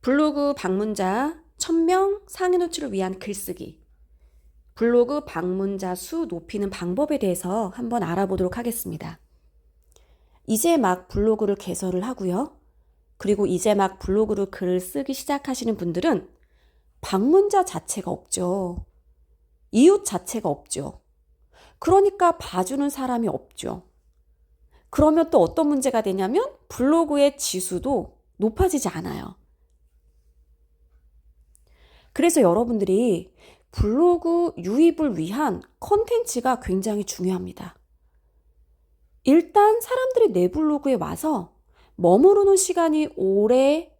블로그 방문자 1000명 상위 노출을 위한 글쓰기. 블로그 방문자 수 높이는 방법에 대해서 한번 알아보도록 하겠습니다. 이제 막 블로그를 개설을 하고요. 그리고 이제 막 블로그로 글을 쓰기 시작하시는 분들은 방문자 자체가 없죠. 이웃 자체가 없죠. 그러니까 봐주는 사람이 없죠. 그러면 또 어떤 문제가 되냐면 블로그의 지수도 높아지지 않아요. 그래서 여러분들이 블로그 유입을 위한 컨텐츠가 굉장히 중요합니다. 일단 사람들이 내 블로그에 와서 머무르는 시간이 오래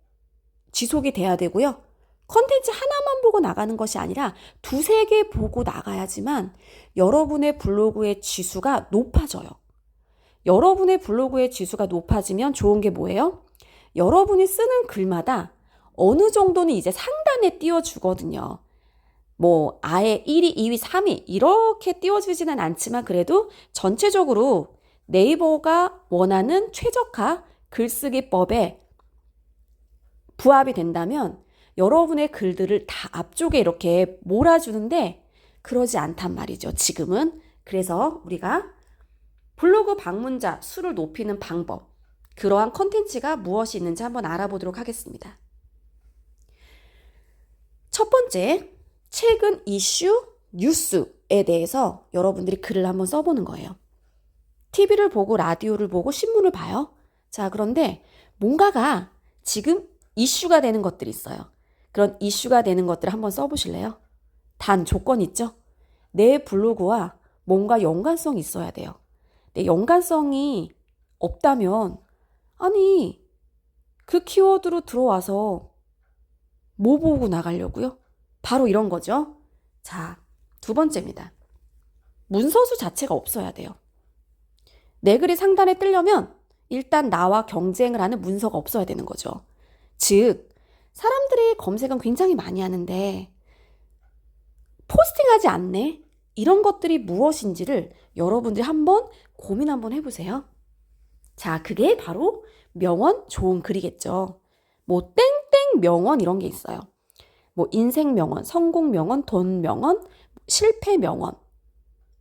지속이 돼야 되고요. 컨텐츠 하나만 보고 나가는 것이 아니라 두세 개 보고 나가야지만 여러분의 블로그의 지수가 높아져요. 여러분의 블로그의 지수가 높아지면 좋은 게 뭐예요? 여러분이 쓰는 글마다 어느 정도는 이제 상단에 띄워주거든요. 뭐 아예 1위, 2위, 3위 이렇게 띄워주지는 않지만 그래도 전체적으로 네이버가 원하는 최적화 글쓰기법에 부합이 된다면 여러분의 글들을 다 앞쪽에 이렇게 몰아주는데 그러지 않단 말이죠. 지금은. 그래서 우리가 블로그 방문자 수를 높이는 방법, 그러한 컨텐츠가 무엇이 있는지 한번 알아보도록 하겠습니다. 첫 번째, 최근 이슈, 뉴스에 대해서 여러분들이 글을 한번 써보는 거예요. TV를 보고 라디오를 보고 신문을 봐요. 자, 그런데 뭔가가 지금 이슈가 되는 것들이 있어요. 그런 이슈가 되는 것들을 한번 써보실래요? 단 조건 있죠? 내 블로그와 뭔가 연관성이 있어야 돼요. 내 연관성이 없다면 아니 그 키워드로 들어와서 뭐 보고 나가려고요? 바로 이런 거죠. 자, 두 번째입니다. 문서수 자체가 없어야 돼요. 내 글이 상단에 뜨려면 일단 나와 경쟁을 하는 문서가 없어야 되는 거죠. 즉, 사람들이 검색은 굉장히 많이 하는데 포스팅하지 않네? 이런 것들이 무엇인지를 여러분들이 한번 고민 한번 해보세요. 자, 그게 바로 명언 좋은 글이겠죠. 뭐 땡땡 명언 이런 게 있어요. 뭐 인생 명언, 성공 명언, 돈 명언, 실패 명언,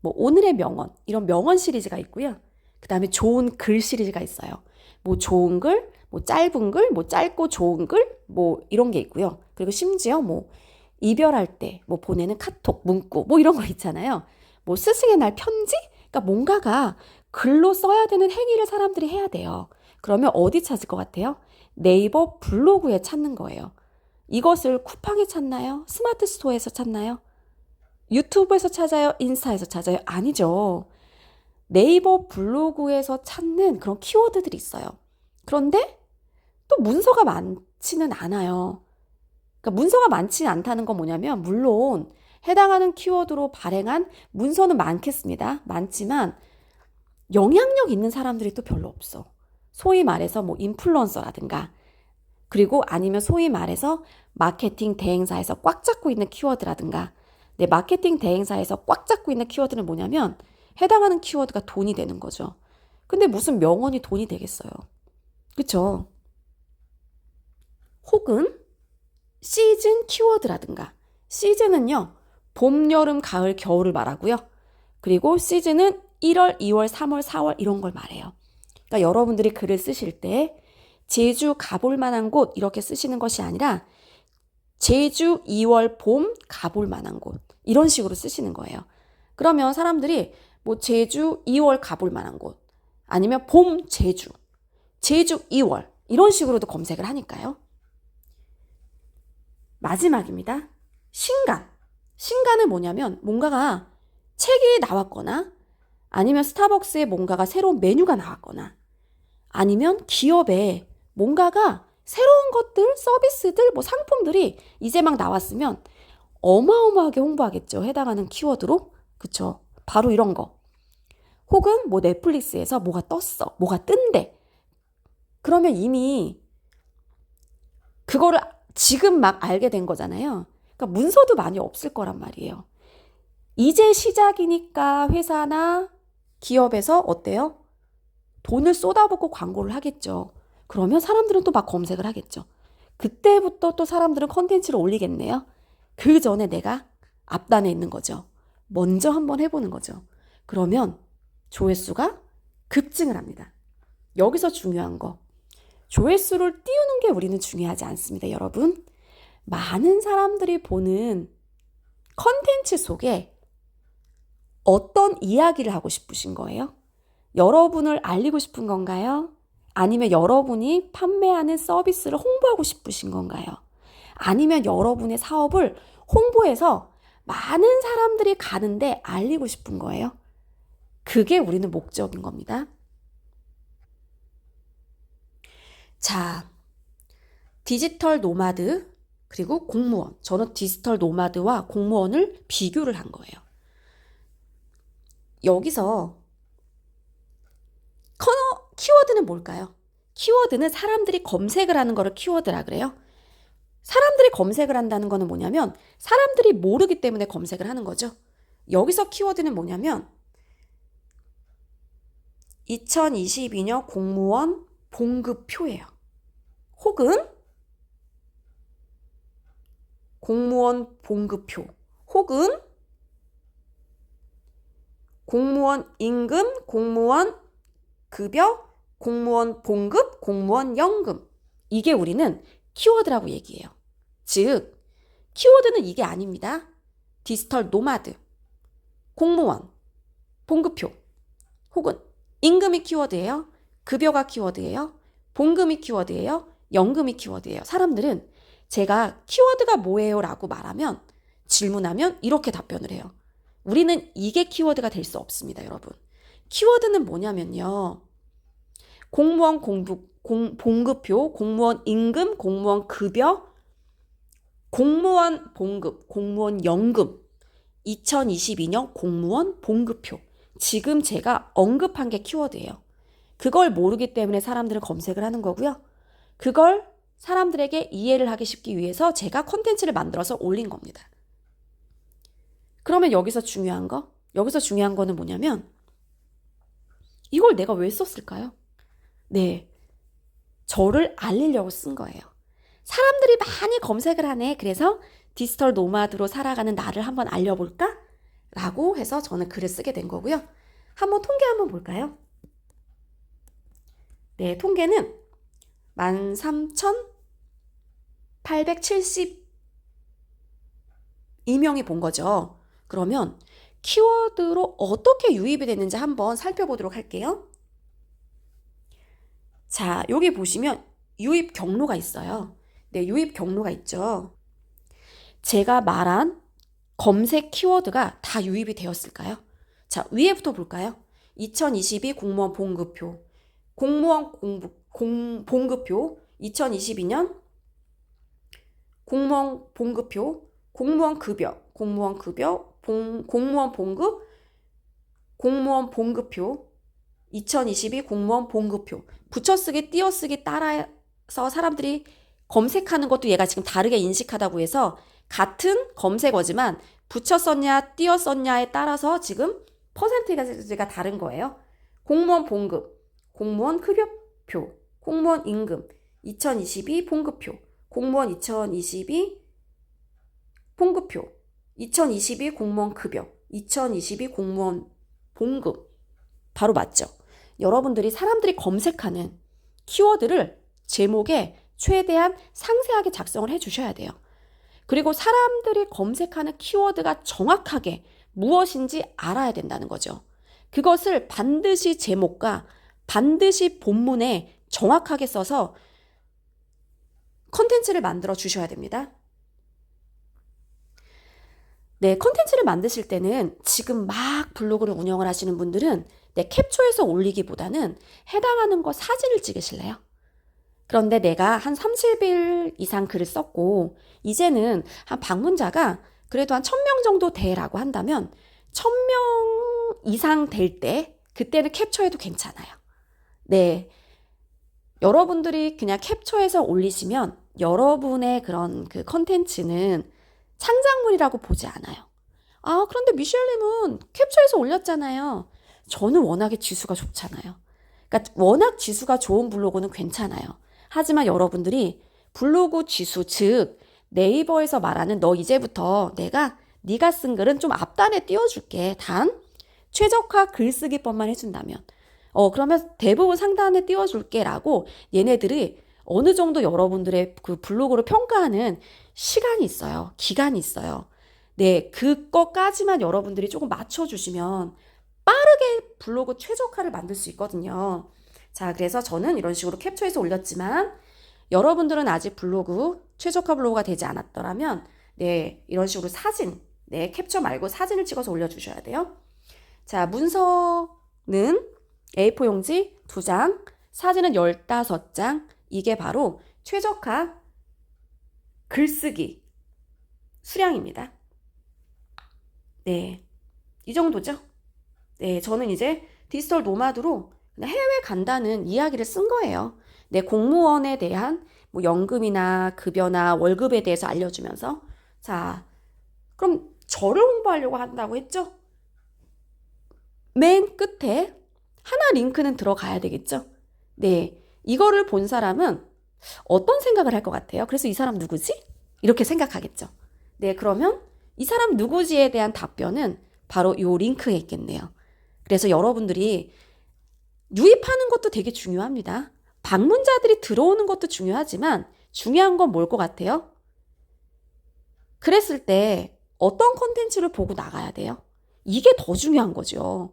뭐 오늘의 명언 이런 명언 시리즈가 있고요. 그 다음에 좋은 글 시리즈가 있어요. 뭐 좋은 글, 뭐 짧은 글, 뭐 짧고 좋은 글, 뭐 이런 게 있고요. 그리고 심지어 뭐 이별할 때 뭐 보내는 카톡, 문구 뭐 이런 거 있잖아요. 뭐 스승의 날 편지? 그러니까 뭔가가 글로 써야 되는 행위를 사람들이 해야 돼요. 그러면 어디 찾을 것 같아요? 네이버 블로그에 찾는 거예요. 이것을 쿠팡에 찾나요? 스마트 스토어에서 찾나요? 유튜브에서 찾아요? 인스타에서 찾아요? 아니죠. 네이버 블로그에서 찾는 그런 키워드들이 있어요. 그런데 또 문서가 많지는 않아요. 그러니까 문서가 많지 않다는 건 뭐냐면 물론 해당하는 키워드로 발행한 문서는 많겠습니다. 많지만 영향력 있는 사람들이 또 별로 없어. 소위 말해서 뭐 인플루언서라든가 그리고 아니면 소위 말해서 마케팅 대행사에서 꽉 잡고 있는 키워드라든가 내 마케팅 대행사에서 꽉 잡고 있는 키워드는 뭐냐면 해당하는 키워드가 돈이 되는 거죠. 근데 무슨 명언이 돈이 되겠어요. 그쵸? 혹은 시즌 키워드라든가 시즌은요. 봄, 여름, 가을, 겨울을 말하고요. 그리고 시즌은 1월, 2월, 3월, 4월 이런 걸 말해요. 그러니까 여러분들이 글을 쓰실 때 제주 가볼 만한 곳 이렇게 쓰시는 것이 아니라 제주 2월 봄 가볼 만한 곳 이런 식으로 쓰시는 거예요. 그러면 사람들이 뭐 제주 2월 가볼 만한 곳 아니면 봄 제주 2월 이런 식으로도 검색을 하니까요. 마지막입니다. 신간은 뭐냐면 뭔가가 책이 나왔거나 아니면 스타벅스에 뭔가가 새로운 메뉴가 나왔거나 아니면 기업에 뭔가가 새로운 것들, 서비스들, 뭐 상품들이 이제 막 나왔으면 어마어마하게 홍보하겠죠. 해당하는 키워드로. 그쵸? 바로 이런 거. 혹은 뭐 넷플릭스에서 뭐가 떴어. 뭐가 뜬대. 그러면 이미 그거를 지금 막 알게 된 거잖아요. 그러니까 문서도 많이 없을 거란 말이에요. 이제 시작이니까 회사나 기업에서 어때요? 돈을 쏟아붓고 광고를 하겠죠. 그러면 사람들은 또 막 검색을 하겠죠. 그때부터 또 사람들은 컨텐츠를 올리겠네요. 그 전에 내가 앞단에 있는 거죠. 먼저 한번 해보는 거죠. 그러면 조회수가 급증을 합니다. 여기서 중요한 거. 조회수를 띄우는 게 우리는 중요하지 않습니다, 여러분. 많은 사람들이 보는 컨텐츠 속에 어떤 이야기를 하고 싶으신 거예요? 여러분을 알리고 싶은 건가요? 아니면 여러분이 판매하는 서비스를 홍보하고 싶으신 건가요? 아니면 여러분의 사업을 홍보해서 많은 사람들이 가는데 알리고 싶은 거예요? 그게 우리는 목적인 겁니다. 자, 디지털 노마드 그리고 공무원. 저는 디지털 노마드와 공무원을 비교를 한 거예요. 여기서 키워드는 뭘까요? 키워드는 사람들이 검색을 하는 거를 키워드라 그래요. 사람들이 검색을 한다는 거는 뭐냐면 사람들이 모르기 때문에 검색을 하는 거죠. 여기서 키워드는 뭐냐면 2022년 공무원 봉급표예요. 혹은 공무원 봉급표, 혹은 공무원 임금, 공무원 급여, 공무원 봉급, 공무원 연금. 이게 우리는 키워드라고 얘기해요. 즉, 키워드는 이게 아닙니다. 디지털 노마드, 공무원, 봉급표, 혹은 임금이 키워드예요. 급여가 키워드예요. 봉급이 키워드예요. 연금이 키워드예요. 사람들은 제가 키워드가 뭐예요? 라고 말하면, 질문하면 이렇게 답변을 해요. 우리는 이게 키워드가 될 수 없습니다, 여러분. 키워드는 뭐냐면요. 공무원 봉급표, 공무원 임금, 공무원 급여, 공무원 봉급, 공무원 연금, 2022년 공무원 봉급표. 지금 제가 언급한 게 키워드예요. 그걸 모르기 때문에 사람들은 검색을 하는 거고요. 그걸 사람들에게 이해를 하기 쉽기 위해서 제가 콘텐츠를 만들어서 올린 겁니다. 그러면 여기서 중요한 거는 뭐냐면 이걸 내가 왜 썼을까요? 네, 저를 알리려고 쓴 거예요. 사람들이 많이 검색을 하네. 그래서 디지털 노마드로 살아가는 나를 한번 알려볼까? 라고 해서 저는 글을 쓰게 된 거고요. 한번 통계 한번 볼까요? 네, 통계는 13,872명이 본 거죠. 그러면 키워드로 어떻게 유입이 됐는지 한번 살펴보도록 할게요. 자, 여기 보시면 유입 경로가 있어요. 네, 유입 경로가 있죠. 제가 말한 검색 키워드가 다 유입이 되었을까요? 자, 위에부터 볼까요? 2022 공무원 봉급표, 공무원 봉급표, 2022년 공무원 봉급표, 공무원 급여, 공무원 봉급, 공무원 봉급표, 2022 공무원 봉급표. 붙여쓰기, 띄어쓰기 따라서 사람들이 검색하는 것도 얘가 지금 다르게 인식하다고 해서 같은 검색어지만 붙여 썼냐, 띄어 썼냐에 따라서 지금 퍼센티지가 다른 거예요. 공무원 봉급, 공무원 급여표, 공무원 임금, 2022 봉급표, 공무원 2022 봉급표, 2022 공무원 급여, 2022 공무원 봉급. 바로 맞죠? 여러분들이 사람들이 검색하는 키워드를 제목에 최대한 상세하게 작성을 해주셔야 돼요. 그리고 사람들이 검색하는 키워드가 정확하게 무엇인지 알아야 된다는 거죠. 그것을 반드시 제목과 반드시 본문에 정확하게 써서 컨텐츠를 만들어 주셔야 됩니다. 네, 컨텐츠를 만드실 때는 지금 막 블로그를 운영을 하시는 분들은 캡처해서 올리기보다는 해당하는 거 사진을 찍으실래요? 그런데 내가 한 30일 이상 글을 썼고 이제는 한 방문자가 그래도 한 1,000명 정도 돼라고 한다면 1,000명 이상 될 때 그때는 캡처해도 괜찮아요. 네, 여러분들이 그냥 캡처해서 올리시면 여러분의 그런 그 컨텐츠는 창작물이라고 보지 않아요. 아, 그런데 미셸님은 캡처해서 올렸잖아요. 저는 워낙에 지수가 좋잖아요. 그러니까 워낙 지수가 좋은 블로그는 괜찮아요. 하지만 여러분들이 블로그 지수, 즉 네이버에서 말하는 너 이제부터 네가 쓴 글은 좀 앞단에 띄워줄게. 단 최적화 글쓰기법만 해준다면 그러면 대부분 상단에 띄워줄게 라고 얘네들이 어느 정도 여러분들의 그 블로그를 평가하는 시간이 있어요. 기간이 있어요. 네, 그것까지만 여러분들이 조금 맞춰주시면 빠르게 블로그 최적화를 만들 수 있거든요. 자, 그래서 저는 이런 식으로 캡처해서 올렸지만 여러분들은 아직 블로그, 최적화 블로그가 되지 않았더라면 네, 이런 식으로 사진, 네, 캡처 말고 사진을 찍어서 올려주셔야 돼요. 자, 문서는 A4 용지 2장, 사진은 15장, 이게 바로 최적화 글쓰기 수량입니다. 네, 이 정도죠. 네, 저는 이제 디지털 노마드로 해외 간다는 이야기를 쓴 거예요. 네, 공무원에 대한 뭐 연금이나 급여나 월급에 대해서 알려주면서 자, 그럼 저를 홍보하려고 한다고 했죠? 맨 끝에 하나 링크는 들어가야 되겠죠? 네, 이거를 본 사람은 어떤 생각을 할 것 같아요? 그래서 이 사람 누구지? 이렇게 생각하겠죠. 네, 그러면 이 사람 누구지에 대한 답변은 바로 이 링크에 있겠네요. 그래서 여러분들이 유입하는 것도 되게 중요합니다. 방문자들이 들어오는 것도 중요하지만 중요한 건 뭘 것 같아요? 그랬을 때 어떤 콘텐츠를 보고 나가야 돼요? 이게 더 중요한 거죠.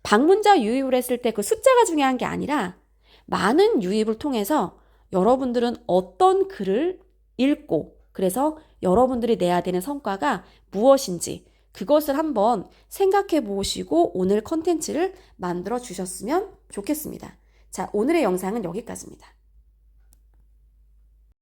방문자 유입을 했을 때 그 숫자가 중요한 게 아니라 많은 유입을 통해서 여러분들은 어떤 글을 읽고 그래서 여러분들이 내야 되는 성과가 무엇인지 그것을 한번 생각해 보시고 오늘 컨텐츠를 만들어 주셨으면 좋겠습니다. 자, 오늘의 영상은 여기까지입니다.